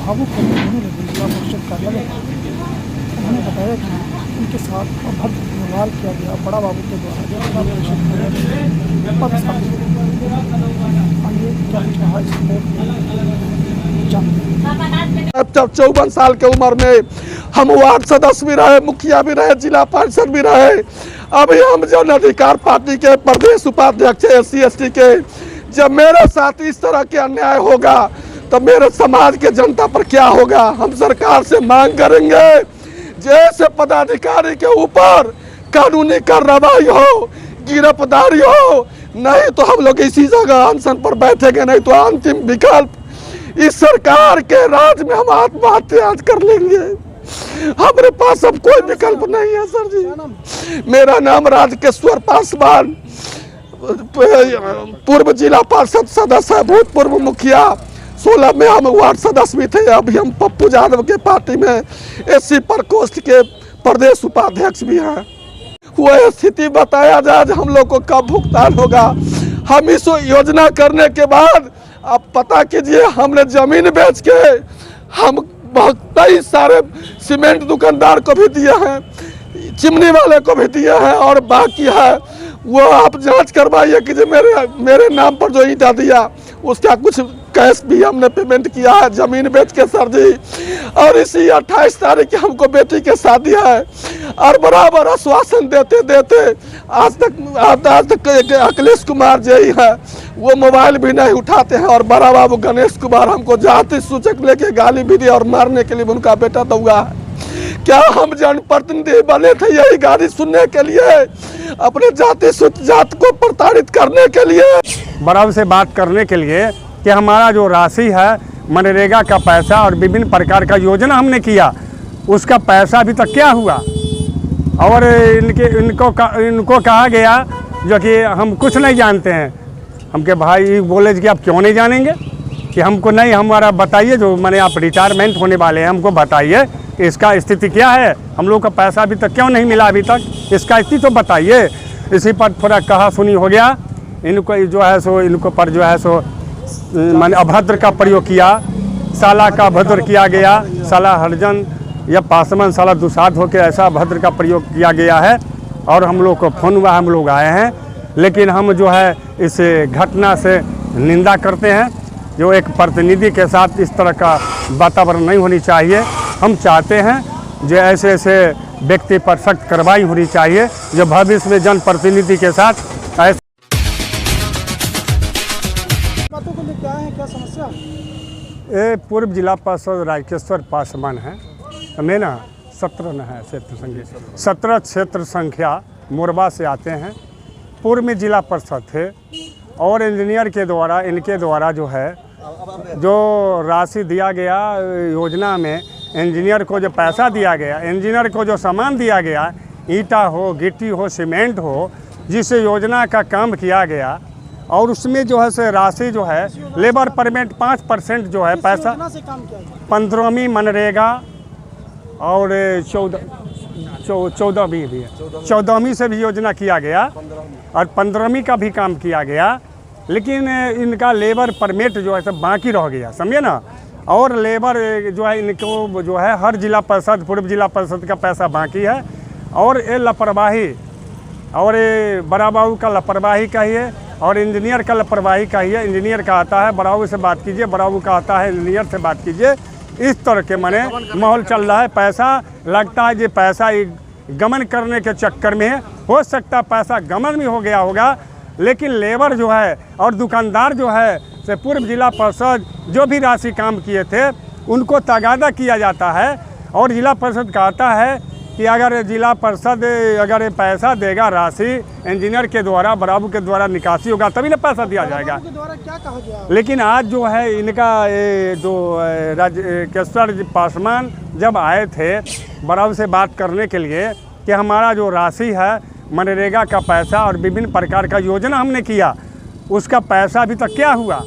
भावुक होकर रोने लगे जिला परिषद कार्यालय में। उन्होंने बताया कि उनके साथ अभद्र व्यवहार किया गया बड़ा बाबू के द्वारा जिला परिषद कार्यालय में पदस्थापित। आइए क्या कुछ कहा इस रिपोर्ट में जानते। अब 54 साल के उम्र में हम वार्ड सदस्य भी रहे, मुखिया भी रहे, जिला परिषद भी रहे। अभी हम जन अधिकार पार्टी के प्रदेश उपाध्यक्ष SC/ST के, जब मेरे साथ इस तरह के अन्याय होगा तो मेरे समाज के जनता पर क्या होगा। हम सरकार से मांग करेंगे जैसे पदाधिकारी के ऊपर कानूनी कार्रवाई हो, गिरफ्तारी हो, नहीं तो हम लोग इसी जगह अनशन पर बैठेंगे, नहीं तो अंतिम विकल्प इस सरकार के राज में हम आत्महत्या कर लेंगे। हमारे पास अब कोई विकल्प नहीं है सर जी। मेरा नाम राजकेश्वर पासवान, पूर्व जिला परिषद सदस्य है, भूतपूर्व मुखिया। 16 में हम वार्ड सदस्य भी थे। अभी हम पप्पू यादव के पार्टी में SC प्रकोष्ठ के प्रदेश उपाध्यक्ष भी हैं। वह स्थिति बताया जाए हम लोग को कब भुगतान होगा। हम इस योजना करने के बाद अब पता कीजिए, हमने जमीन बेच के हम कई सारे सीमेंट दुकानदार को भी दिए हैं, चिमनी वाले को भी दिए हैं, और बाकी है वो आप जांच करवाइए कि जो मेरे नाम पर जो ईंटा दिया उसका कुछ कैश भी हमने पेमेंट किया है जमीन बेच के सर जी। और इसी 28 तारीख की हमको बेटी के शादी है, और बराबर आश्वासन देते देते आज तक अखिलेश कुमार जी है वो मोबाइल भी नहीं उठाते हैं, और बड़ा बाबू गणेश कुमार हमको जाति सूचक लेके गाली भी दी और मारने के लिए उनका बेटा दौड़ा है। क्या हम जनप्रतिनिधि बने थे यही गाली सुनने के लिए, अपने जात को प्रताड़ित करने के लिए, बराबर से बात करने के लिए कि हमारा जो राशि है मनरेगा का पैसा और विभिन्न प्रकार का योजना हमने किया, उसका पैसा अभी तक क्या हुआ। और इनको कहा गया जो कि हम कुछ नहीं जानते हैं। हमके भाई बोले कि आप क्यों नहीं जानेंगे, कि हमको नहीं, हमारा बताइए जो मैंने आप रिटायरमेंट होने वाले हैं, हमको बताइए इसका स्थिति क्या है, हम लोग का पैसा अभी तक क्यों नहीं मिला, अभी तक इसका स्थिति तो बताइए। इसी पर थोड़ा कहा सुनी हो गया। इनको जो है सो इनको पर जो है सो मैंने अभद्र का प्रयोग किया, साला का अभद्र किया गया, साला हरजन या पासवान साला दुसाध होकर ऐसा अभद्र का प्रयोग किया गया है। और हम लोग को फोन हुआ, हम लोग आए हैं, लेकिन हम जो है इस घटना से निंदा करते हैं। जो एक प्रतिनिधि के साथ इस तरह का वातावरण नहीं होनी चाहिए। हम चाहते हैं जो ऐसे ऐसे व्यक्ति पर सख्त कार्रवाई होनी चाहिए जो भविष्य में जनप्रतिनिधि के साथ ऐसे बातों को लेकर आए हैं। क्या समस्या? ये पूर्व जिला पार्षद राजकेश्वर पासवान है, हमें ना 17 क्षेत्र संख्या मोरबा से आते हैं। पूर्व में जिला परिषद थे और इंजीनियर के द्वारा इनके द्वारा जो है जो राशि दिया गया योजना में, इंजीनियर को जो पैसा दिया गया, इंजीनियर को जो सामान दिया गया, ईंटा हो, गिट्टी हो, सीमेंट हो, जिस योजना का काम किया गया, और उसमें जो है से राशि जो है लेबर परमिट 5% जो है पैसा 15वीं मनरेगा और 14वीं भी है, 14वीं से भी योजना किया गया और 15वीं का भी काम किया गया। लेकिन इनका लेबर परमिट जो है सब बाकी रह गया, समझे ना। और लेबर जो है इनको जो है हर जिला परिषद, पूर्व जिला परिषद का पैसा बाकी है। और ये लापरवाही, और ये बड़ा बाबू का लापरवाही का ही है और इंजीनियर का लापरवाही का ही है। इंजीनियर का आता है बड़ा बाबू से बात कीजिए, बड़ा बाबू का आता है इंजीनियर से बात कीजिए। इस तरह के माने माहौल चल रहा है। पैसा लगता है ये पैसा गमन करने के चक्कर में है, हो सकता है पैसा गमन भी हो गया होगा, लेकिन लेबर जो है और दुकानदार जो है से पूर्व जिला परिषद जो भी राशि काम किए थे उनको तगादा किया जाता है। और जिला परिषद कहता है कि अगर जिला परिषद अगर पैसा देगा, राशि इंजीनियर के द्वारा, बराबू के द्वारा निकासी होगा तभी ना पैसा दिया जाएगा। क्या कहा गया? लेकिन आज जो है इनका जो राजकेश्वर पासवान जब आए थे बराबू से बात करने के लिए कि हमारा जो राशि है मनरेगा का पैसा और विभिन्न प्रकार का योजना हमने किया, उसका पैसा अभी तक क्या हुआ।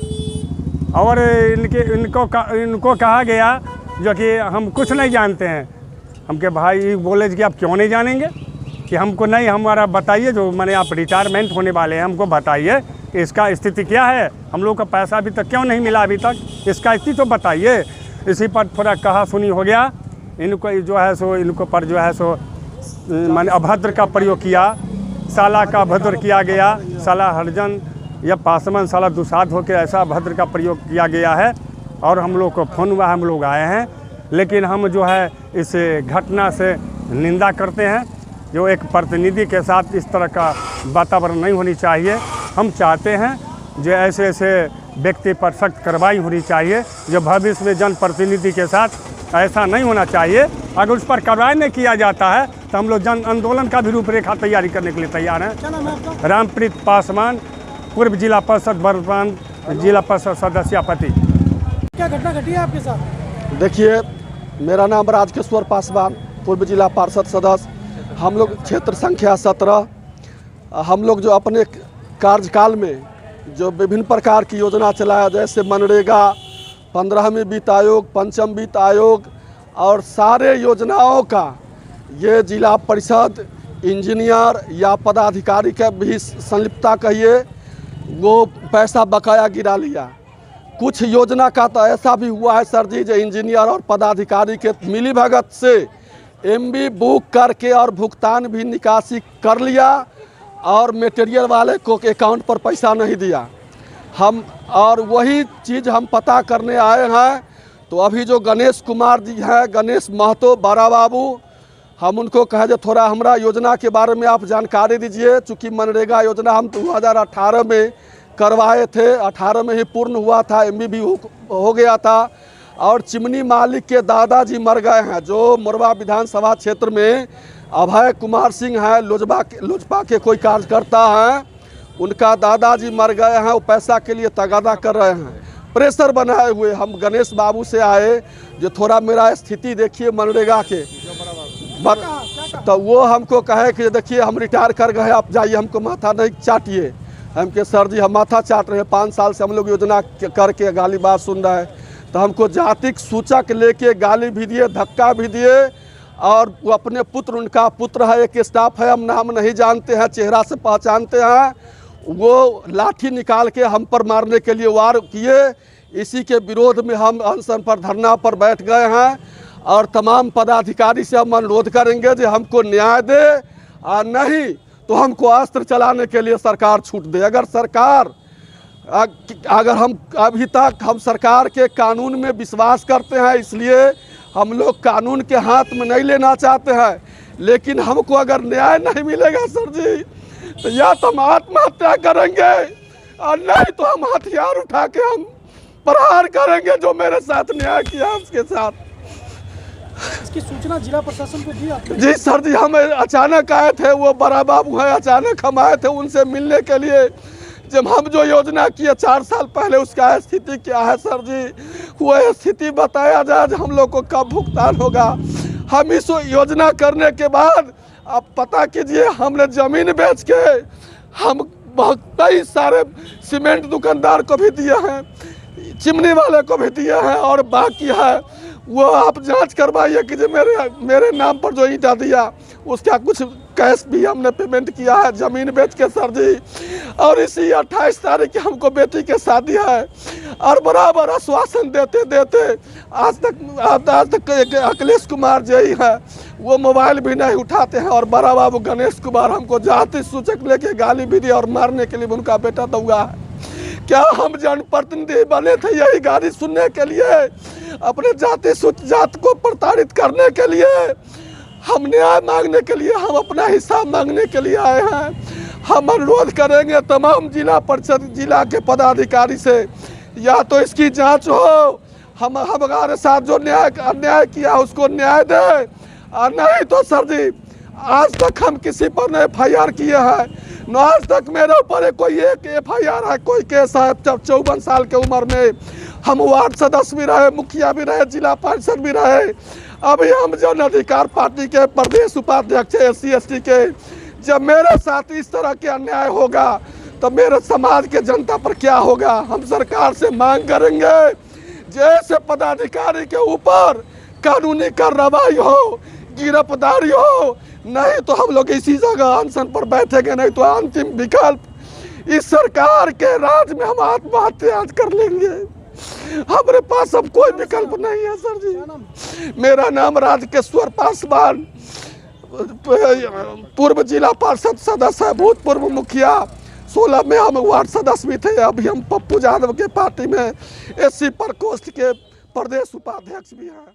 और इनको कहा गया जो कि हम कुछ नहीं जानते हैं। हमके भाई बोले कि आप क्यों नहीं जानेंगे, कि हमको नहीं, हमारा बताइए जो मैंने आप रिटायरमेंट होने वाले हैं, हमको बताइए इसका स्थिति क्या है, हम लोग का पैसा अभी तक क्यों नहीं मिला, अभी तक इसका स्थिति तो बताइए। इसी पर थोड़ा कहा सुनी हो गया। इनको जो है सो इनको पर जो है सो माने अभद्र का प्रयोग किया, साला का अभद्र किया गया, साला हरजन या पासवान साला दुसाध होकर ऐसा अभद्र का प्रयोग किया गया है। और हम लोग को फ़ोन हुआ, हम लोग आए हैं, लेकिन हम जो है इस घटना से निंदा करते हैं। जो एक प्रतिनिधि के साथ इस तरह का वातावरण नहीं होनी चाहिए। हम चाहते हैं जो ऐसे ऐसे व्यक्ति पर सख्त कार्रवाई होनी चाहिए। जो भविष्य में जनप्रतिनिधि के साथ ऐसा नहीं होना चाहिए। अगर उस पर कार्रवाई नहीं किया जाता है तो हम लोग जन आंदोलन का भी रूपरेखा तैयारी करने के लिए तैयार हैं। क्या नाम है आपका? रामप्रीत पासवान, पूर्व जिला परिषद वर्तमान जिला परिषद सदस्यापति। क्या घटना घटी है आपके साथ? देखिए, मेरा नाम राजकिशोर पासवान, पूर्व जिला पार्षद सदस्य। हम लोग क्षेत्र संख्या 17, हम लोग जो अपने कार्यकाल में जो विभिन्न प्रकार की योजना चलाया, जैसे मनरेगा, 15वीं वित्त आयोग, 5वीं वित्त आयोग और सारे योजनाओं का ये जिला परिषद इंजीनियर या पदाधिकारी के भी संलिप्तता कहिए, वो पैसा बकाया गिरा लिया। कुछ योजना का तो ऐसा भी हुआ है सर जी, जो इंजीनियर और पदाधिकारी के मिलीभगत से एमबी बुक करके और भुगतान भी निकासी कर लिया और मटेरियल वाले को अकाउंट पर पैसा नहीं दिया। हम और वही चीज़ हम पता करने आए हैं। तो अभी जो गणेश कुमार जी हैं, गणेश महतो बड़ा बाबू, हम उनको कहे जो थोड़ा हमारा योजना के बारे में आप जानकारी दीजिए। चूँकि मनरेगा योजना हम 2018 में करवाए थे, 18 में ही पूर्ण हुआ था, एमबी भी हो गया था। और चिमनी मालिक के दादाजी मर गए हैं, जो मोरबा विधानसभा क्षेत्र में अभय कुमार सिंह है, लोजपा के कोई कार्यकर्ता हैं, उनका दादाजी मर गए हैं। वो पैसा के लिए तगादा कर रहे हैं, प्रेशर बनाए हुए। हम गणेश बाबू से आए जो थोड़ा मेरा स्थिति देखिए मनरेगा के, तो वो हमको कहे कि देखिए हम रिटायर कर गए, आप जाइए, हमको माथा नहीं चाटिए। हम के सर जी हम माथा चाट रहे हैं, 5 साल से हम लोग योजना करके गाली बात सुन रहे हैं। तो हमको जातिक सूचक लेके गाली भी दिए, धक्का भी दिए। और वो अपने पुत्र, उनका पुत्र है, एक स्टाफ है, हम नाम नहीं जानते हैं, चेहरा से पहचानते हैं, वो लाठी निकाल के हम पर मारने के लिए वार किए। इसी के विरोध में हम अनशन पर, धरना पर बैठ गए हैं। और तमाम पदाधिकारी से हम अनुरोध करेंगे कि हमको न्याय दे, और नहीं तो हमको अस्त्र चलाने के लिए सरकार छूट दे। अगर हम अभी तक हम सरकार के कानून में विश्वास करते हैं, इसलिए हम लोग कानून के हाथ में नहीं लेना चाहते हैं। लेकिन हमको अगर न्याय नहीं मिलेगा सर जी, तो या तो हम आत्महत्या करेंगे और नहीं तो हम हथियार उठा के हम प्रहार करेंगे। जो मेरे साथ न्याय किया उसके साथ। इसकी सूचना जिला प्रशासन को दी आपने? जी सर जी, हम अचानक आए थे, वो बड़ा बाबू है, अचानक हम आए थे उनसे मिलने के लिए। जब हम जो योजना किए 4 साल पहले, उसका स्थिति क्या है सर जी, वो स्थिति बताया जाए, हम लोग को कब भुगतान होगा। हम इस योजना करने के बाद आप पता कीजिए, हमने ज़मीन बेच के हम बहुत कई सारे सीमेंट दुकानदार को भी दिए हैं, चिमनी वाले को भी दिए हैं, और बाकी है वो आप जांच करवाइए कि जो मेरे नाम पर जो ईंटा दिया उसका कुछ कैश भी हमने पेमेंट किया है ज़मीन बेच के सर जी। और इसी 28 तारीख की हमको बेटी के शादी है, और बराबर आश्वासन देते देते आज तक अखिलेश कुमार जी है, वो मोबाइल भी नहीं उठाते हैं। और बड़ा बाबू गणेश कुमार हमको जाति सूचक लेके गाली भी दी और मारने के लिए उनका बेटा दौड़ा है। क्या हम जनप्रतिनिधि बने थे यही गाली सुनने के लिए, अपने जात को प्रताड़ित करने के लिए? हम न्याय मांगने के लिए, हम अपना हिस्सा मांगने के लिए आए हैं। हम अनुरोध करेंगे तमाम जिला परिषद, जिला के पदाधिकारी से, या तो इसकी जांच हो, हम हमारे साथ जो अन्याय किया उसको न्याय दे, और नहीं तो सर जी आज तक हम किसी पर नहीं FIR किए हैं, न आज तक मेरे ऊपर कोई एक FIR है, कोई केस है। जब 54 साल के उम्र में हम वार्ड सदस्य भी रहे, मुखिया भी रहे, जिला परिषद भी रहे। अभी हम जन अधिकार पार्टी के प्रदेश उपाध्यक्ष SC ST के। जब मेरे साथ इस तरह के अन्याय होगा तो मेरे समाज के जनता पर क्या होगा? हम सरकार से मांग करेंगे जैसे पदाधिकारी के ऊपर कानूनी कार्रवाई हो, गिरफ्तारी हो, नहीं तो हम लोग इसी जगह अनशन पर बैठेंगे, नहीं तो अंतिम विकल्प इस सरकार के राज में हम आत्महत्या कर लेंगे। हमारे पास अब कोई विकल्प नहीं है सर जी। मेरा नाम राजकेश्वर पासवान, पूर्व जिला पार्षद सदस्य है, भूतपूर्व मुखिया। 16 में हम वार्ड सदस्य भी थे। अभी हम पप्पू यादव के पार्टी में SC प्रकोष्ठ के प्रदेश उपाध्यक्ष भी हैं।